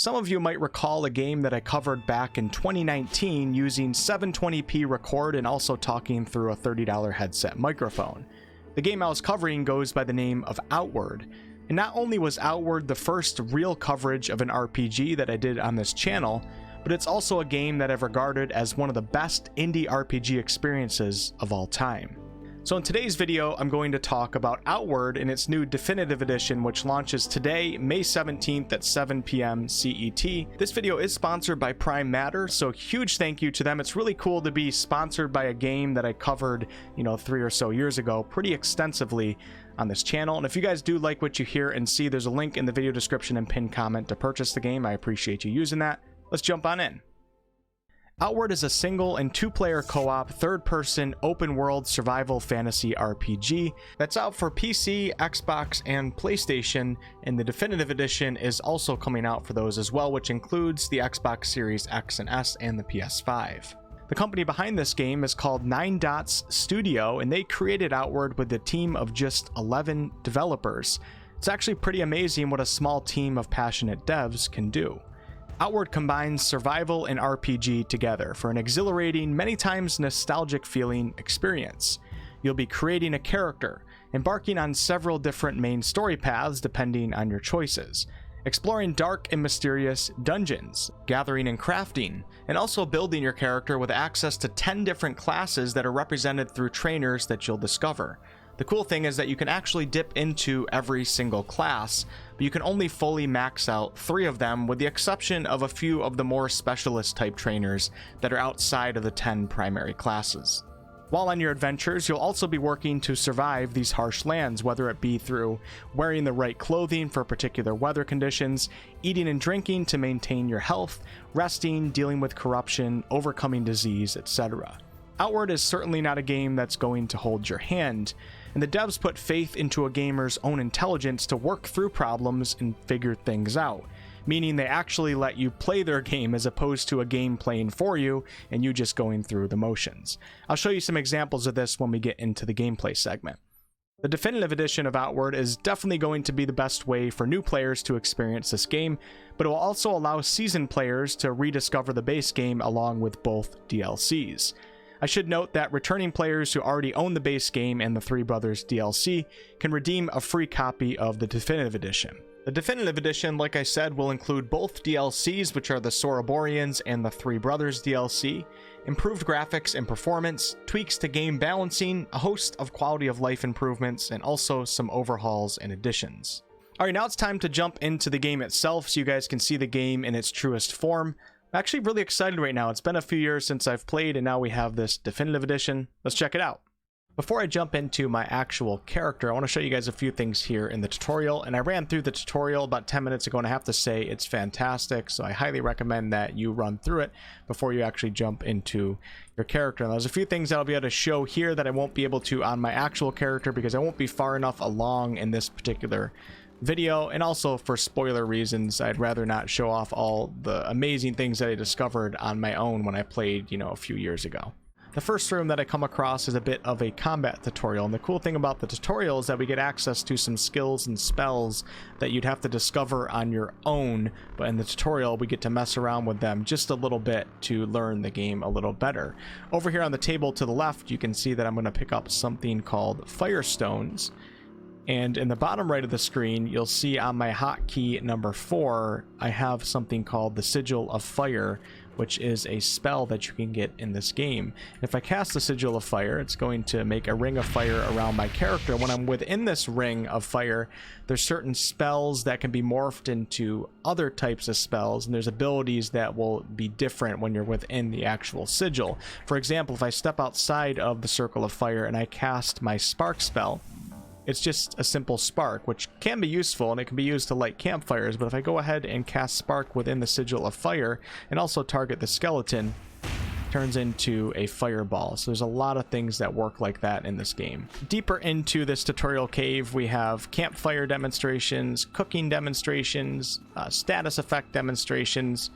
Some of you might recall a game that I covered back in 2019 using 720p record and also talking through a $30 headset microphone. The game I was covering goes by the name of Outward, and not only was Outward the first real coverage of an RPG that I did on this channel, but it's also a game that I've regarded as one of the best indie RPG experiences of all time. So in today's video, I'm going to talk about Outward in its new Definitive Edition, which launches today, May 17th at 7 p.m. CET. This video is sponsored by Prime Matter, so huge thank you to them. It's really cool to be sponsored by a game that I covered, 3 or so years ago pretty extensively on this channel. And if you guys do like what you hear and see, there's a link in the video description and pinned comment to purchase the game. I appreciate you using that. Let's jump on in. Outward is a single and two-player co-op, third-person, open-world survival fantasy RPG that's out for PC, Xbox, and PlayStation, and the Definitive Edition is also coming out for those as well, which includes the Xbox Series X and S and the PS5. The company behind this game is called 9 Dots Studio, and they created Outward with a team of just 11 developers. It's actually pretty amazing what a small team of passionate devs can do. Outward combines survival and RPG together for an exhilarating, many times nostalgic feeling experience. You'll be creating a character, embarking on several different main story paths depending on your choices, exploring dark and mysterious dungeons, gathering and crafting, and also building your character with access to 10 different classes that are represented through trainers that you'll discover. The cool thing is that you can actually dip into every single class, but you can only fully max out 3 of them, with the exception of a few of the more specialist type trainers that are outside of the 10 primary classes. While on your adventures, you'll also be working to survive these harsh lands, whether it be through wearing the right clothing for particular weather conditions, eating and drinking to maintain your health, resting, dealing with corruption, overcoming disease, etc. Outward is certainly not a game that's going to hold your hand, and the devs put faith into a gamer's own intelligence to work through problems and figure things out, meaning they actually let you play their game as opposed to a game playing for you and you just going through the motions. I'll show you some examples of this when we get into the gameplay segment. The Definitive Edition of Outward is definitely going to be the best way for new players to experience this game, but it will also allow seasoned players to rediscover the base game along with both DLCs. I should note that returning players who already own the base game and the Three Brothers DLC can redeem a free copy of the Definitive Edition. The Definitive Edition, like I said, will include both DLCs, which are the Soroboreans and the Three Brothers DLC, improved graphics and performance, tweaks to game balancing, a host of quality of life improvements, and also some overhauls and additions. Alright, now it's time to jump into the game itself so you guys can see the game in its truest form. I'm actually really excited right now. It's been a few years since I've played, and now we have this Definitive Edition. Let's check it out. Before I jump into my actual character, I want to show you guys a few things here in the tutorial, and I ran through the tutorial about 10 minutes ago, and I have to say it's fantastic, so I highly recommend that you run through it before you actually jump into your character. And there's a few things that I'll be able to show here that I won't be able to on my actual character because I won't be far enough along in this particular video, and also for spoiler reasons, I'd rather not show off all the amazing things that I discovered on my own when I played, a few years ago. The first room that I come across is a bit of a combat tutorial, and the cool thing about the tutorial is that we get access to some skills and spells that you'd have to discover on your own, but in the tutorial we get to mess around with them just a little bit to learn the game a little better. Over here on the table to the left, you can see that I'm going to pick up something called Firestones. And in the bottom right of the screen, you'll see on my hotkey number 4, I have something called the Sigil of Fire, which is a spell that you can get in this game. If I cast the Sigil of Fire, it's going to make a ring of fire around my character. When I'm within this ring of fire, there's certain spells that can be morphed into other types of spells, and there's abilities that will be different when you're within the actual sigil. For example, if I step outside of the circle of fire and I cast my spark spell, it's just a simple spark, which can be useful and it can be used to light campfires, but if I go ahead and cast spark within the Sigil of Fire and also target the skeleton, it turns into a fireball. So there's a lot of things that work like that in this game. Deeper into this tutorial cave, we have campfire demonstrations, cooking demonstrations, status effect demonstrations,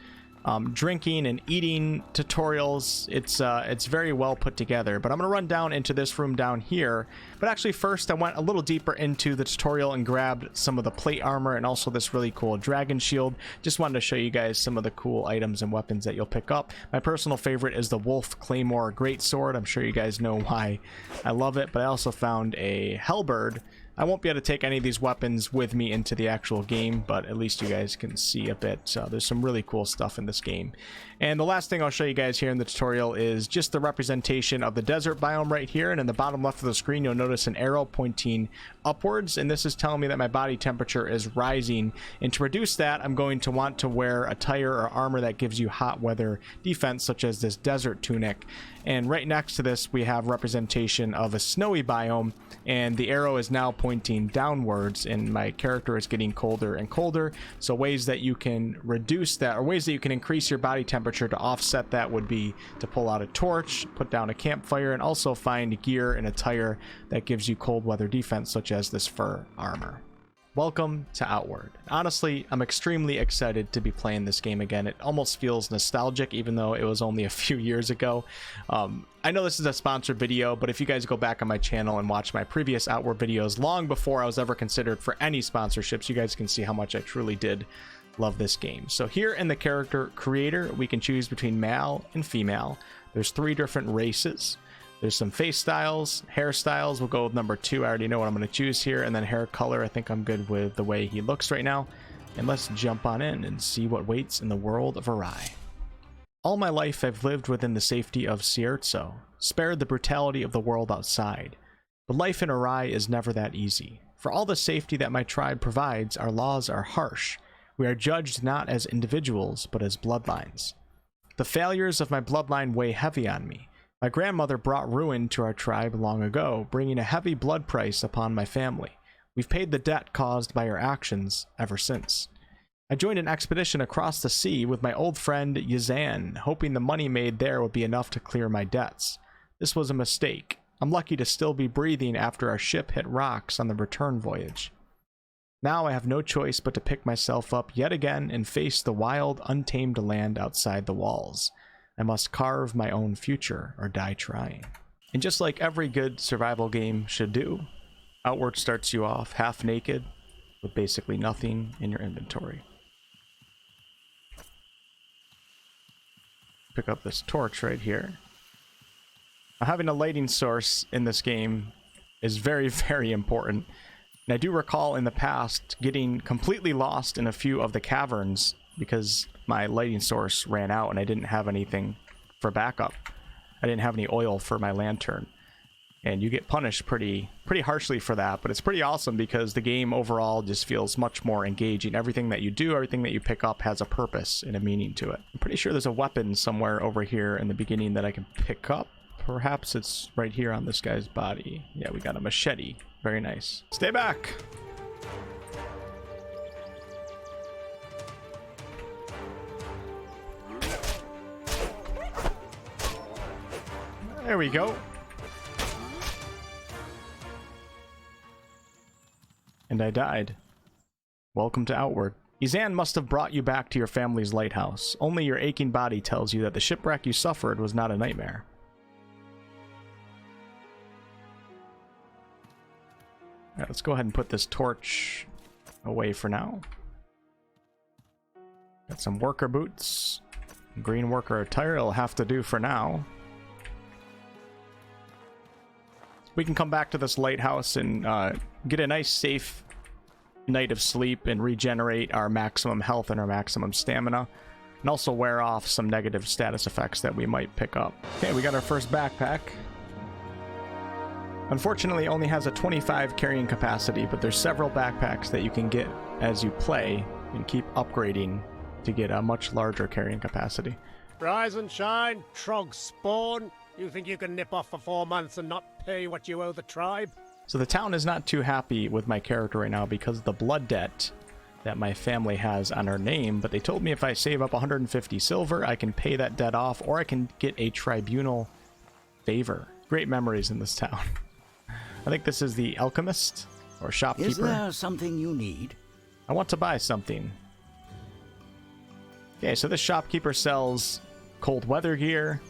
drinking and eating tutorials. It's very well put together. But I'm gonna run down into this room down here. But actually first I went a little deeper into the tutorial and grabbed some of the plate armor and also this really cool dragon shield. Just wanted to show you guys some of the cool items and weapons that you'll pick up. My personal favorite is the Wolf Claymore Greatsword. I'm sure you guys know why I love it, but I also found a halberd. I won't be able to take any of these weapons with me into the actual game, but at least you guys can see a bit. So there's some really cool stuff in this game. And the last thing I'll show you guys here in the tutorial is just the representation of the desert biome right here. And in the bottom left of the screen, you'll notice an arrow pointing upwards. And this is telling me that my body temperature is rising. And to reduce that, I'm going to want to wear attire or armor that gives you hot weather defense, such as this desert tunic. And right next to this, we have representation of a snowy biome. And the arrow is now pointing downwards, and my character is getting colder and colder. So ways that you can reduce that, or ways that you can increase your body temperature to offset that, would be to pull out a torch, put down a campfire, and also find gear and attire that gives you cold weather defense, such as this fur armor. Welcome to Outward. Honestly, I'm extremely excited to be playing this game again. It almost feels nostalgic, even though it was only a few years ago. I know this is a sponsored video, but if you guys go back on my channel and watch my previous Outward videos, long before I was ever considered for any sponsorships, you guys can see how much I truly did love this game. So here in the character creator, we can choose between male and female. There's 3 different races. There's some face styles, hairstyles. We'll go with number 2. I already know what I'm going to choose here. And then hair color. I think I'm good with the way he looks right now. And let's jump on in and see what waits in the world of Arai. All my life I've lived within the safety of Seriex, spared the brutality of the world outside. But life in Arai is never that easy. For all the safety that my tribe provides, our laws are harsh. We are judged not as individuals, but as bloodlines. The failures of my bloodline weigh heavy on me. My grandmother brought ruin to our tribe long ago, bringing a heavy blood price upon my family. We've paid the debt caused by our actions ever since. I joined an expedition across the sea with my old friend Yazan, hoping the money made there would be enough to clear my debts. This was a mistake. I'm lucky to still be breathing after our ship hit rocks on the return voyage. Now I have no choice but to pick myself up yet again and face the wild, untamed land outside the walls. I must carve my own future or die trying. And just like every good survival game should do, Outward starts you off half naked with basically nothing in your inventory. Pick up this torch right here. Now, having a lighting source in this game is very, very important. And I do recall in the past getting completely lost in a few of the caverns because my lighting source ran out and I didn't have anything for backup. I didn't have any oil for my lantern. And you get punished pretty harshly for that, but it's pretty awesome because the game overall just feels much more engaging. Everything that you do, everything that you pick up has a purpose and a meaning to it. I'm pretty sure there's a weapon somewhere over here in the beginning that I can pick up. Perhaps it's right here on this guy's body. Yeah, we got a machete. Very nice. Stay back! There we go. And I died. Welcome to Outward. Izan must have brought you back to your family's lighthouse. Only your aching body tells you that the shipwreck you suffered was not a nightmare. Alright, let's go ahead and put this torch away for now. Got some worker boots. Green worker attire will have to do for now. We can come back to this lighthouse and get a nice safe night of sleep and regenerate our maximum health and our maximum stamina, and also wear off some negative status effects that we might pick up. Okay, we got our first backpack. Unfortunately, it only has a 25 carrying capacity, but there's several backpacks that you can get as you play and keep upgrading to get a much larger carrying capacity. Rise and shine, Trog spawn. You think you can nip off for 4 months and not pay what you owe the tribe? So the town is not too happy with my character right now because of the blood debt that my family has on her name, but they told me if I save up 150 silver, I can pay that debt off, or I can get a tribunal favor. Great memories in this town. I think this is the alchemist or shopkeeper. Is there something you need? I want to buy something. Okay, so this shopkeeper sells cold weather gear,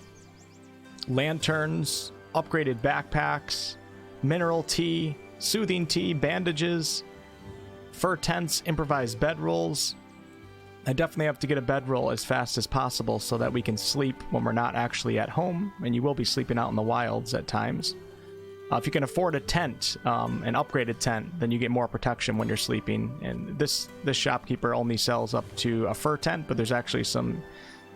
lanterns, upgraded backpacks, mineral tea, soothing tea, bandages, fur tents, improvised bedrolls. I definitely have to get a bedroll as fast as possible so that we can sleep when we're not actually at home, and you will be sleeping out in the wilds at times. If you can afford a tent, an upgraded tent, then you get more protection when you're sleeping. And this shopkeeper only sells up to a fur tent, but there's actually some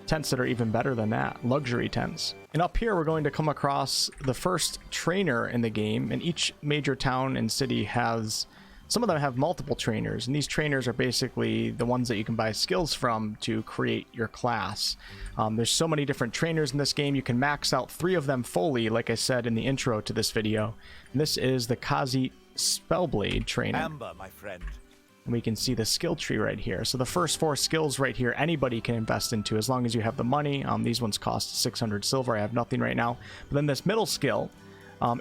tents that are even better than that, luxury tents. And up here we're going to come across the first trainer in the game, and each major town and city has, some of them have multiple trainers, and these trainers are basically the ones that you can buy skills from to create your class. There's so many different trainers in this game. You can max out 3 of them fully, like I said in the intro to this video. And this is the Kazi Spellblade trainer. Amber, my friend. And we can see the skill tree right here. So the first 4 skills right here, anybody can invest into as long as you have the money. These ones cost 600 silver. I have nothing right now. But then this middle skill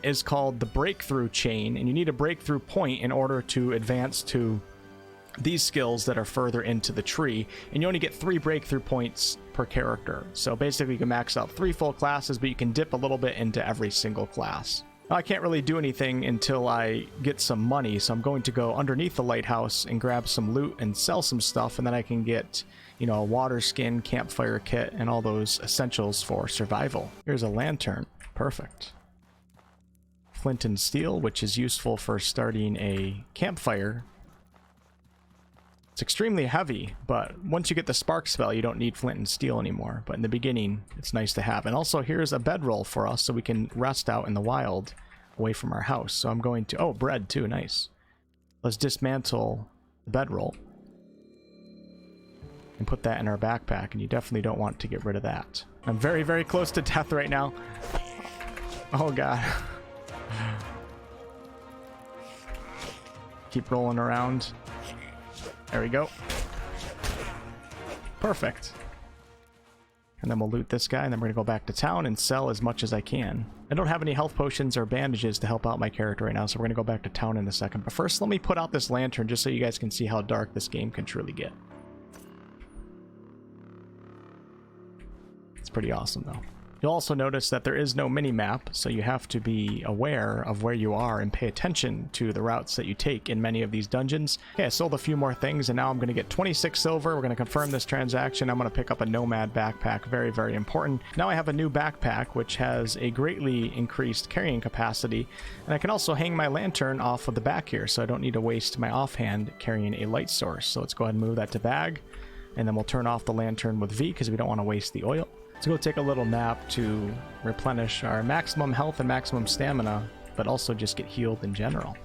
is called the breakthrough chain, and you need a breakthrough point in order to advance to these skills that are further into the tree, and you only get 3 breakthrough points per character. So basically you can max out 3 full classes, but you can dip a little bit into every single class. Now, I can't really do anything until I get some money, so I'm going to go underneath the lighthouse and grab some loot and sell some stuff, and then I can get, you know, a water skin, campfire kit, and all those essentials for survival. Here's a lantern. Perfect. Flint and steel, which is useful for starting a campfire. It's extremely heavy, but once you get the spark spell, you don't need flint and steel anymore. But in the beginning, it's nice to have. And also, here's a bedroll for us, so we can rest out in the wild, away from our house. So I'm going to... oh, bread too, nice. Let's dismantle the bedroll and put that in our backpack, and you definitely don't want to get rid of that. I'm very, very close to death right now. Oh, God. Keep rolling around. There we go. Perfect. And then we'll loot this guy, and then we're gonna go back to town and sell as much as I can. I don't have any health potions or bandages to help out my character right now, so we're gonna go back to town in a second. But first, let me put out this lantern just so you guys can see how dark this game can truly get. It's pretty awesome, though. You'll also notice that there is no mini-map, so you have to be aware of where you are and pay attention to the routes that you take in many of these dungeons. Okay, I sold a few more things, and now I'm going to get 26 silver. We're going to confirm this transaction. I'm going to pick up a nomad backpack. Very, very important. Now I have a new backpack, which has a greatly increased carrying capacity, and I can also hang my lantern off of the back here, so I don't need to waste my offhand carrying a light source. So let's go ahead and move that to bag, and then we'll turn off the lantern with V because we don't want to waste the oil. Let's go take a little nap to replenish our maximum health and maximum stamina, but also just get healed in general.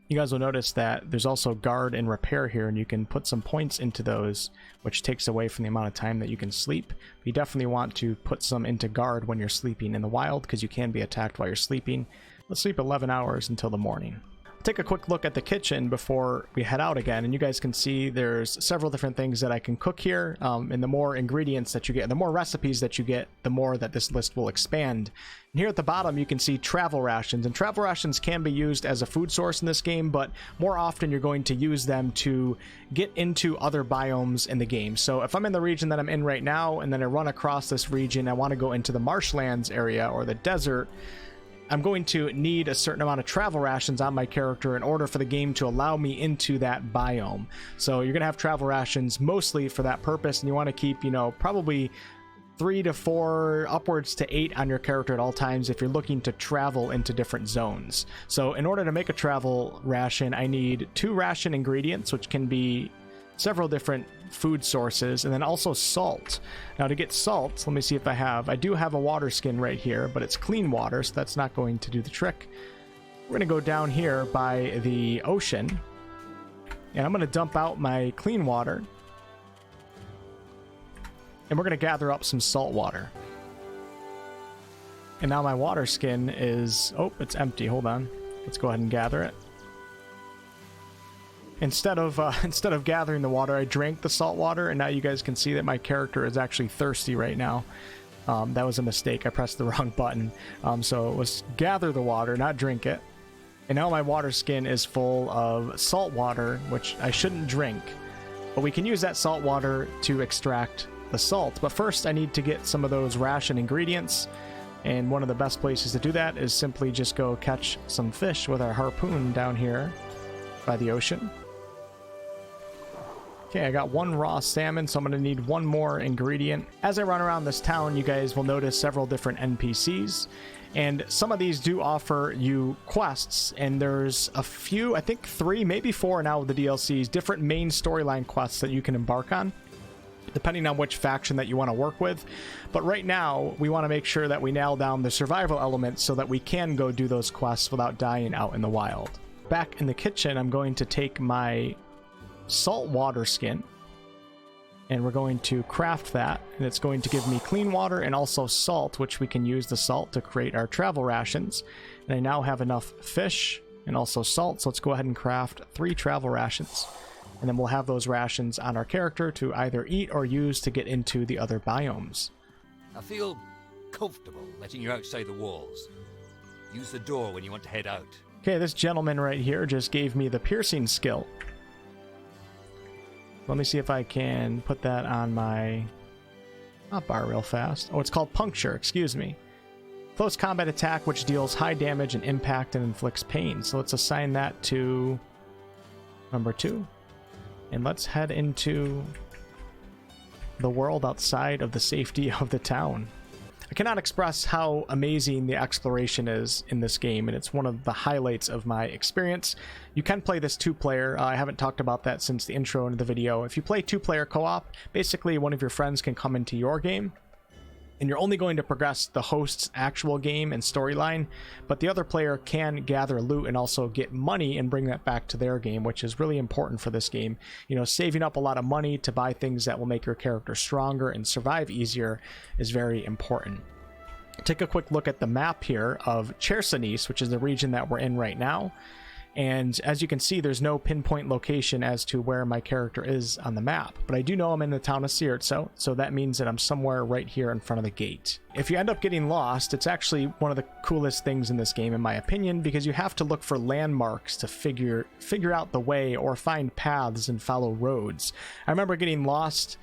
You guys will notice that there's also guard and repair here, and you can put some points into those, which takes away from the amount of time that you can sleep. You definitely want to put some into guard when you're sleeping in the wild, because you can be attacked while you're sleeping. Let's sleep 11 hours until the morning. Take a quick look at the kitchen before we head out again, and you guys can see there's several different things that I can cook here, and the more ingredients that you get, the more recipes that you get, the more that this list will expand. And here at the bottom you can see travel rations, and travel rations can be used as a food source in this game, but more often you're going to use them to get into other biomes in the game. So if I'm in the region that I'm in right now, and then I run across this region, I want to go into the marshlands area or the desert, I'm going to need a certain amount of travel rations on my character in order for the game to allow me into that biome. So you're going to have travel rations mostly for that purpose, and you want to keep, you know, probably 3 to 4, upwards to 8 on your character at all times if you're looking to travel into different zones. So in order to make a travel ration, I need 2 ration ingredients, which can be several different food sources, and then also salt. Now to get salt, let me see if I do have a water skin right here, but it's clean water, so that's not going to do the trick. We're going to go down here by the ocean, and I'm going to dump out my clean water, and we're going to gather up some salt water. And now my water skin is, oh, it's empty. Hold on, let's go ahead and gather it. Instead of gathering the water, I drank the salt water, and now you guys can see that my character is actually thirsty right now. That was a mistake. I pressed the wrong button. So it was gather the water, not drink it. And now my water skin is full of salt water, which I shouldn't drink. But we can use that salt water to extract the salt. But first I need to get some of those ration ingredients, and one of the best places to do that is simply just go catch some fish with our harpoon down here by the ocean. Okay, I got one raw salmon, so I'm going to need one more ingredient. As I run around this town, you guys will notice several different NPCs, and some of these do offer you quests, and there's a few, I think 3, maybe 4 now with the DLCs, different main storyline quests that you can embark on, depending on which faction that you want to work with. But right now, we want to make sure that we nail down the survival element so that we can go do those quests without dying out in the wild. Back in the kitchen, I'm going to take my salt water skin, and we're going to craft that, and it's going to give me clean water and also salt, which we can use the salt to create our travel rations. And I now have enough fish and also salt, so let's go ahead and craft 3 travel rations, and then we'll have those rations on our character to either eat or use to get into the other biomes. I feel comfortable letting you outside the walls. Use the door when you want to head out. Okay, this gentleman right here just gave me the piercing skill. Let me see if I can put that on my hotbar real fast. Oh, it's called puncture, excuse me. Close combat attack which deals high damage and impact and inflicts pain. So let's assign that to number 2. And let's head into the world outside of the safety of the town. I cannot express how amazing the exploration is in this game, and it's one of the highlights of my experience. You can play this 2-player. I haven't talked about that since the intro into the video. If you play 2-player co-op, basically one of your friends can come into your game, and you're only going to progress the host's actual game and storyline, but the other player can gather loot and also get money and bring that back to their game, which is really important for this game. You know, saving up a lot of money to buy things that will make your character stronger and survive easier is very important. Take a quick look at the map here of Seriex, which is the region that we're in right now. And as you can see, there's no pinpoint location as to where my character is on the map, but I do know I'm in the town of Seriex, so that means that I'm somewhere right here in front of the gate. If you end up getting lost, it's actually one of the coolest things in this game, in my opinion, because you have to look for landmarks to figure out the way or find paths and follow roads. I remember getting lost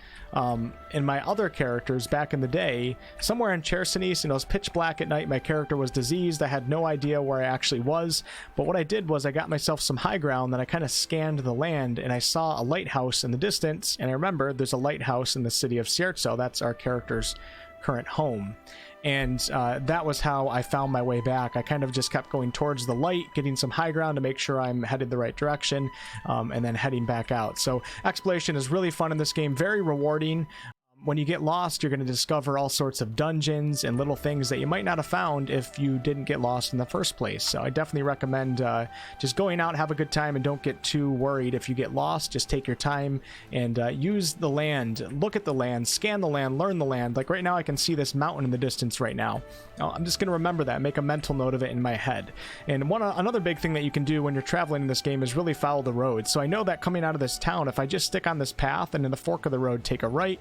in my other characters back in the day, somewhere in Seriex, and it was pitch black at night. My character was diseased. I had no idea where I actually was, but what I did was I got myself some high ground, then I kind of scanned the land, and I saw a lighthouse in the distance, and I remember there's a lighthouse in the city of Seriex. That's our character's current home, and that was how I found my way back. I kind of just kept going towards the light, getting some high ground to make sure I'm headed the right direction, and then heading back out. So exploration is really fun in this game, very rewarding. When you get lost, you're going to discover all sorts of dungeons and little things that you might not have found if you didn't get lost in the first place. So I definitely recommend just going out, have a good time, and don't get too worried if you get lost. Just take your time and use the land, look at the land, scan the land, learn the land. Like right now I can see this mountain in the distance right now. I'm just going to remember that, make a mental note of it in my head. And another big thing that you can do when you're traveling in this game is really follow the road. So I know that coming out of this town, if I just stick on this path and in the fork of the road take a right,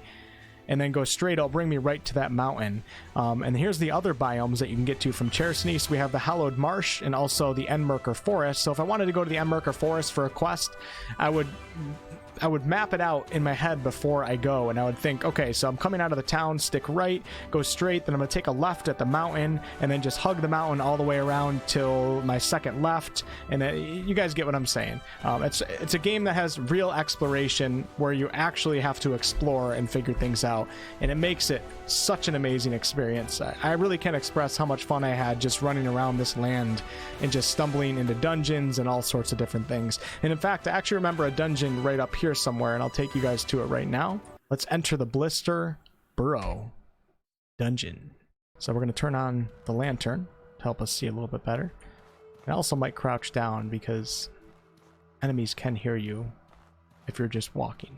and then go straight, it'll bring me right to that mountain. And here's the other biomes that you can get to from Seriex. We have the Hallowed Marsh and also the Endmerker Forest. So if I wanted to go to the Endmerker Forest for a quest, I would map it out in my head before I go, and I would think, okay, so I'm coming out of the town, stick right, go straight, then I'm going to take a left at the mountain, and then just hug the mountain all the way around till my second left, and then you guys get what I'm saying. It's a game that has real exploration where you actually have to explore and figure things out, and it makes it such an amazing experience. I really can't express how much fun I had just running around this land and just stumbling into dungeons and all sorts of different things. And in fact, I actually remember a dungeon right up here somewhere, and I'll take you guys to it right now. Let's enter the Blister Burrow dungeon. So we're going to turn on the lantern to help us see a little bit better. I also might crouch down because enemies can hear you if you're just walking.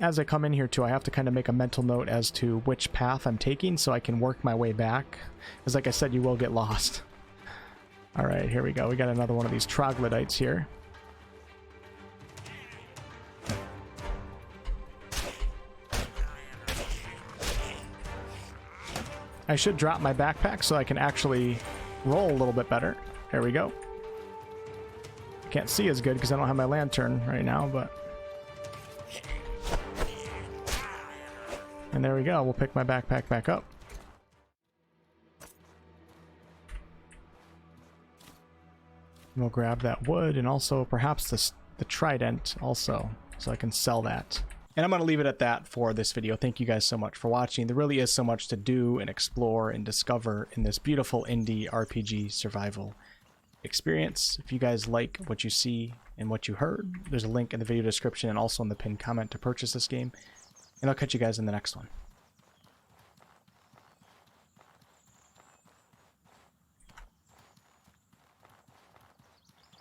As I come in here too, I have to kind of make a mental note as to which path I'm taking so I can work my way back, because like I said, you will get lost. Alright, here we go. We got another one of these troglodytes here. I should drop my backpack so I can actually roll a little bit better. There we go. Can't see as good because I don't have my lantern right now, but And there we go. We'll pick my backpack back up. We'll grab that wood and also perhaps the trident also, so I can sell that. And I'm going to leave it at that for this video. Thank you guys so much for watching. There really is so much to do and explore and discover in this beautiful indie RPG survival experience. If you guys like what you see and what you heard, there's a link in the video description and also in the pinned comment to purchase this game. And I'll catch you guys in the next one.